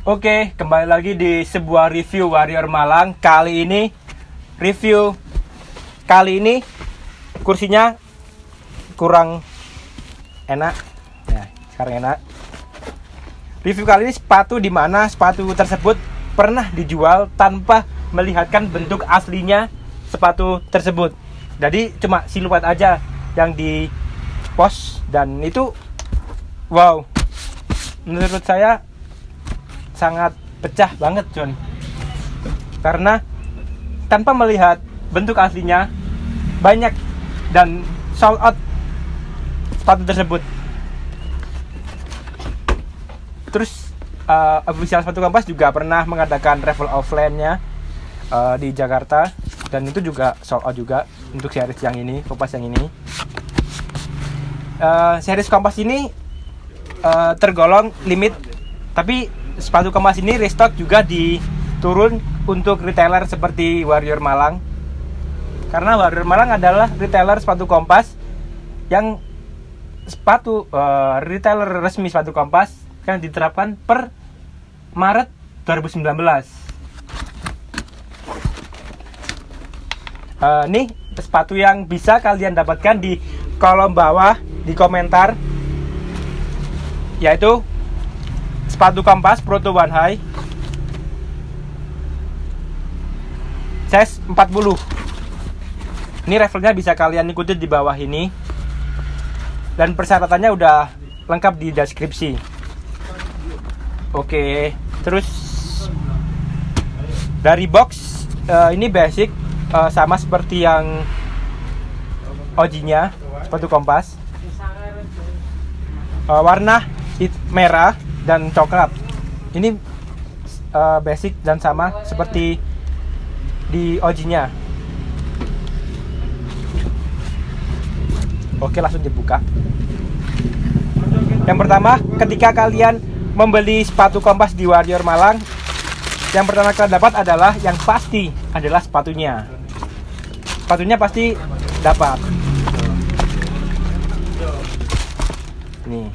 Oke, kembali lagi di sebuah review Warrior Malang. Kali ini kursinya kurang enak. Nah, sekarang enak. Review kali ini sepatu di mana sepatu tersebut pernah dijual tanpa melihatkan bentuk aslinya sepatu tersebut. Jadi cuma siluet aja yang di post dan itu wow. Menurut saya sangat pecah banget, John. Karena tanpa melihat bentuk aslinya banyak dan sold out sepatu tersebut. Terus official sepatu Kompas juga pernah mengadakan raffle offline-nya di Jakarta dan itu juga sold out juga untuk series yang ini, Kompas yang ini. Series Kompas ini tergolong limit, tapi sepatu Kompas ini restock juga diturun untuk retailer seperti Warrior Malang. Karena Warrior Malang adalah retailer sepatu Kompas yang retailer resmi sepatu Kompas yang diterapkan per Maret 2019. Nih sepatu yang bisa kalian dapatkan di kolom bawah di komentar, yaitu sepatu Kompas Proto One High size 40. Ini levelnya bisa kalian ikuti di bawah ini. Dan persyaratannya udah lengkap di deskripsi. Oke, terus dari box ini basic, sama seperti yang OG-nya sepatu Kompas. Warna merah dan coklat. Ini basic dan sama seperti di OG-nya. Oke, langsung dibuka. Yang pertama, ketika kalian membeli sepatu Kompas di Warrior Malang, yang pertama kalian dapat adalah yang pasti adalah sepatunya. Sepatunya pasti dapat. Nih.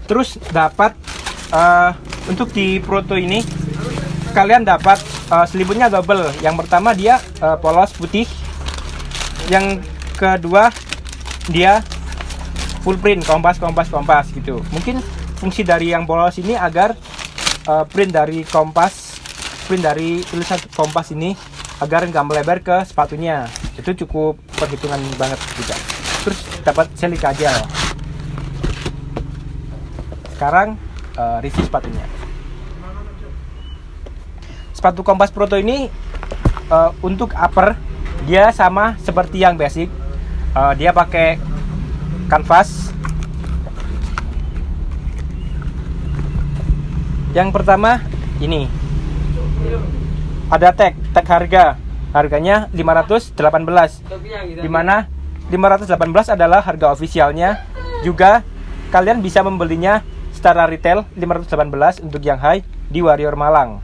Terus dapat untuk di Proto ini kalian dapat selimutnya double. Yang pertama dia polos putih. Yang kedua dia full print Kompas gitu. Mungkin fungsi dari yang polos ini agar print dari tulisan Kompas ini agar nggak melebar ke sepatunya. Itu cukup perhitungan banget juga. Terus dapat silika gel. Sekarang review sepatunya. Sepatu Kompas Proto ini untuk upper dia sama seperti yang basic. Dia pakai kanvas. Yang pertama ini ada tag harganya 518, dimana 518 adalah harga officialnya. Juga kalian bisa membelinya secara retail 518 untuk yang high di Warrior Malang.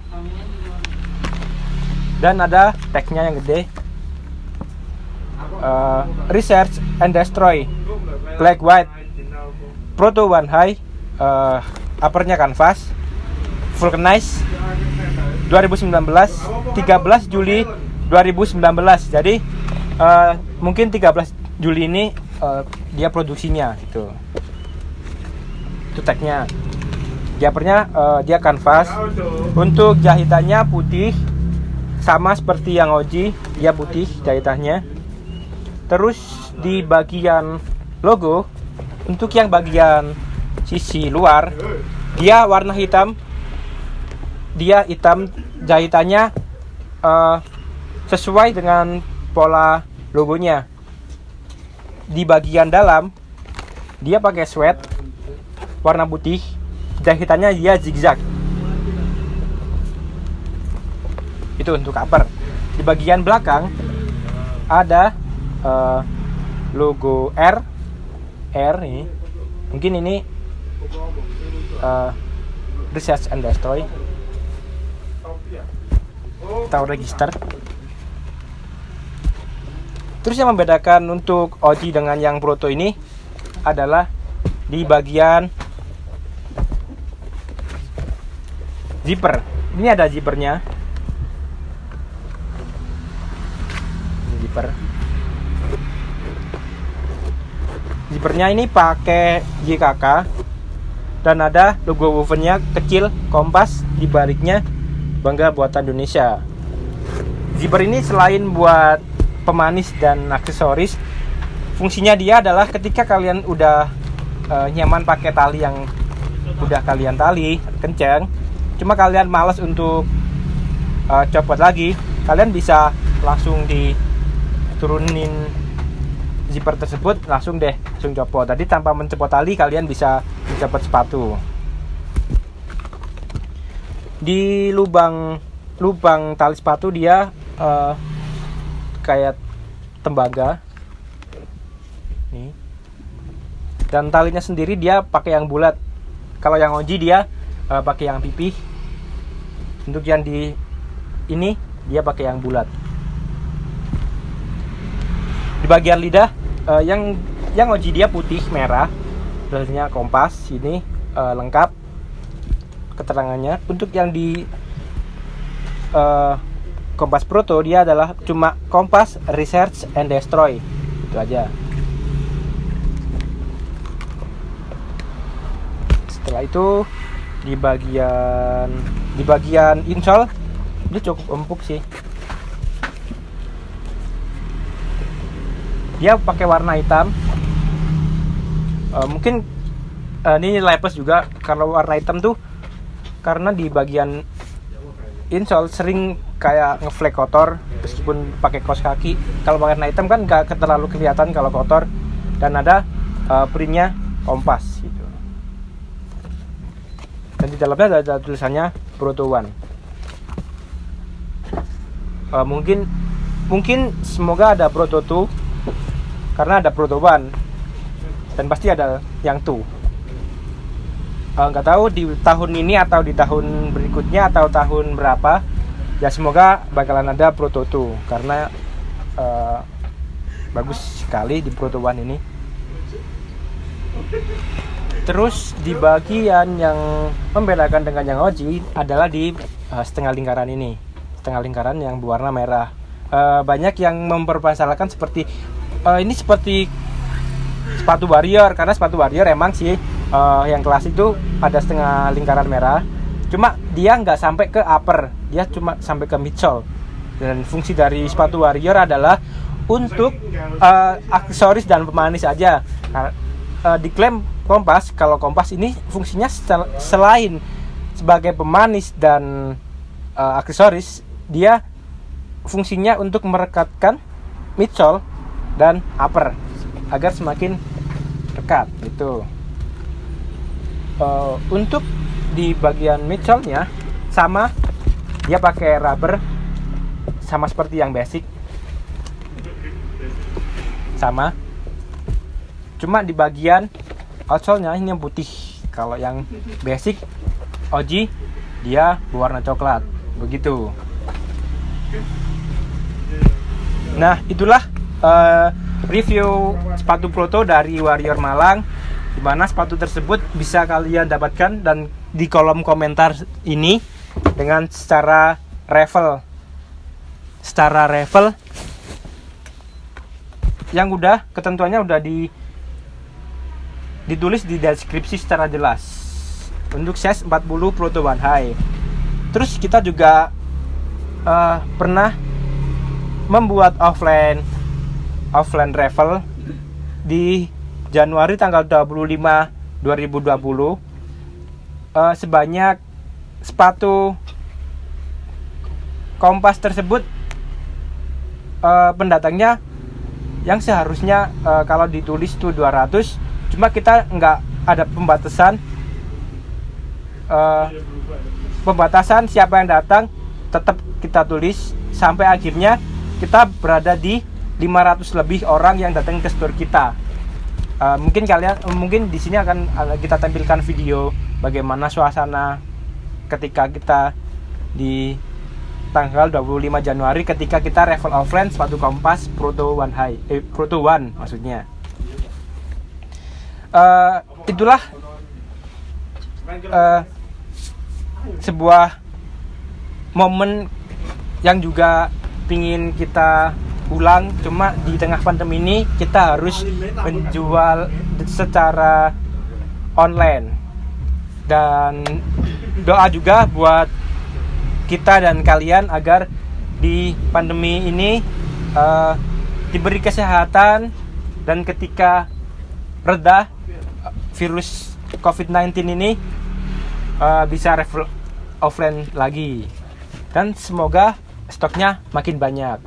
Dan ada tagnya yang gede, Research and Destroy Black White Proto One High, uppernya kanvas, vulcanize 2019, 13 Juli 2019. Jadi mungkin 13 Juli ini dia produksinya gitu. Itu tagnya. Uppernya dia kanvas. Untuk jahitannya putih, sama seperti yang OG, dia putih jahitannya. Terus di bagian logo, untuk yang bagian sisi luar, dia warna hitam. Dia hitam, jahitannya sesuai dengan pola logonya. Di bagian dalam, dia pakai sweat warna putih, jahitannya dia zigzag. Itu untuk upper. Di bagian belakang ada logo R ini. Mungkin ini Research and Destroy. Kita register. Terus yang membedakan untuk OG dengan yang Proto ini adalah di bagian zipper. Ini ada zippernya. Ini zipper. Zippernya ini pakai JKK dan ada logo wovennya kecil Kompas di baliknya, bangga buatan Indonesia. Zipper ini selain buat pemanis dan aksesoris, fungsinya dia adalah ketika kalian udah nyaman pakai tali yang udah kalian tali kencang, cuma kalian malas untuk copot lagi, kalian bisa langsung diturunin zipper tersebut, langsung copot. Tadi tanpa mencopot tali kalian bisa mencopot sepatu. Di lubang tali sepatu dia kayak tembaga nih. Dan talinya sendiri dia pakai yang bulat. Kalau yang Oji dia pakai yang pipih. Untuk yang di ini dia pakai yang bulat. Di bagian lidah yang Oji dia putih merah, tulisannya Kompas. Ini lengkap keterangannya. Untuk yang di Kompas Proto dia adalah cuma Kompas Research and Destroy, itu aja. Setelah itu di bagian insole dia cukup empuk sih. Dia pakai warna hitam. Mungkin ini lepes juga. Kalau warna hitam tuh karena di bagian insole sering kayak ngeflek kotor meskipun pakai kaos kaki. Kalau warna hitam kan nggak terlalu kelihatan kalau kotor. Dan ada printnya Kompas gitu. Dan di dalamnya ada tulisannya Proto One. Mungkin semoga ada Proto 2 karena ada Proto One dan pasti ada yang 2. Nggak tahu di tahun ini atau di tahun berikutnya atau tahun berapa, ya semoga bakalan ada Proto 2 karena bagus sekali di Proto One ini. Terus di bagian yang membedakan dengan yang Oji adalah di setengah lingkaran ini, setengah lingkaran yang berwarna merah. Banyak yang mempermasalahkan seperti ini seperti sepatu warrior, karena sepatu warrior emang sih yang kelas itu ada setengah lingkaran merah, cuma dia nggak sampai ke upper, dia cuma sampai ke midsole. Dan fungsi dari sepatu warrior adalah untuk aksesoris dan pemanis aja. Diklaim Kompas, kalau Kompas ini fungsinya selain sebagai pemanis dan aksesoris, dia fungsinya untuk merekatkan midsole dan upper agar semakin dekat gitu. Untuk di bagian midsole-nya sama, dia pakai rubber sama seperti yang basic, sama, cuma di bagian outsole-nya ini yang putih. Kalau yang basic Oji dia berwarna coklat begitu. Nah, itulah review sepatu Proto dari Warrior Malang, dimana sepatu tersebut bisa kalian dapatkan dan di kolom komentar ini dengan secara raffle yang udah ketentuannya udah ditulis di deskripsi secara jelas untuk size 40 Proto One High. Terus kita juga pernah membuat offline raffle di Januari tanggal 25 2020. Sebanyak sepatu Kompas tersebut pendatangnya yang seharusnya kalau ditulis itu 200, cuma kita nggak ada pembatasan siapa yang datang, tetap kita tulis sampai akhirnya kita berada di 500 lebih orang yang datang ke store kita. Mungkin di sini akan kita tampilkan video bagaimana suasana ketika kita di tanggal 25 Januari ketika kita raffle offline sepatu Kompas Proto One maksudnya. Itulah sebuah momen yang juga pingin kita ulang, cuma di tengah pandemi ini kita harus menjual secara online. Dan doa juga buat kita dan kalian agar di pandemi ini diberi kesehatan, dan ketika reda virus COVID-19 ini bisa offline lagi, dan semoga stoknya makin banyak.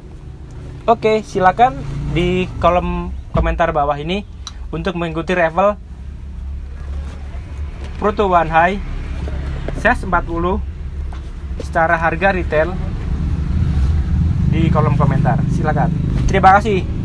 Oke, silakan di kolom komentar bawah ini untuk mengikuti level Proto One High size 40 secara harga retail di kolom komentar. Silakan. Terima kasih.